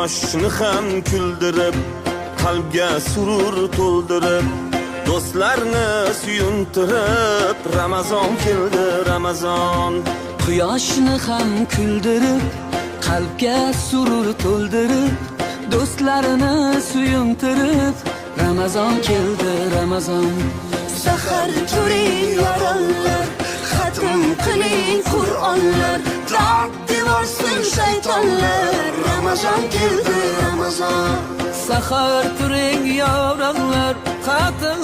Quyoshni ham kuldirib, qalbga surur to'ldirib, do'stlarni suyuntirib, Ramazon keldi, Ramazon. Quyoshni ham kuldirib, qalbga surur to'ldirib, do'stlarini suyuntirib, Ramazon keldi, Ramazon. Sahar turing yorollar, xatm qiling Qur'onlar, dod devorsin shaytonlar. Ramazon keldi, Ramazon. Sahar turing yorog'lar, xatm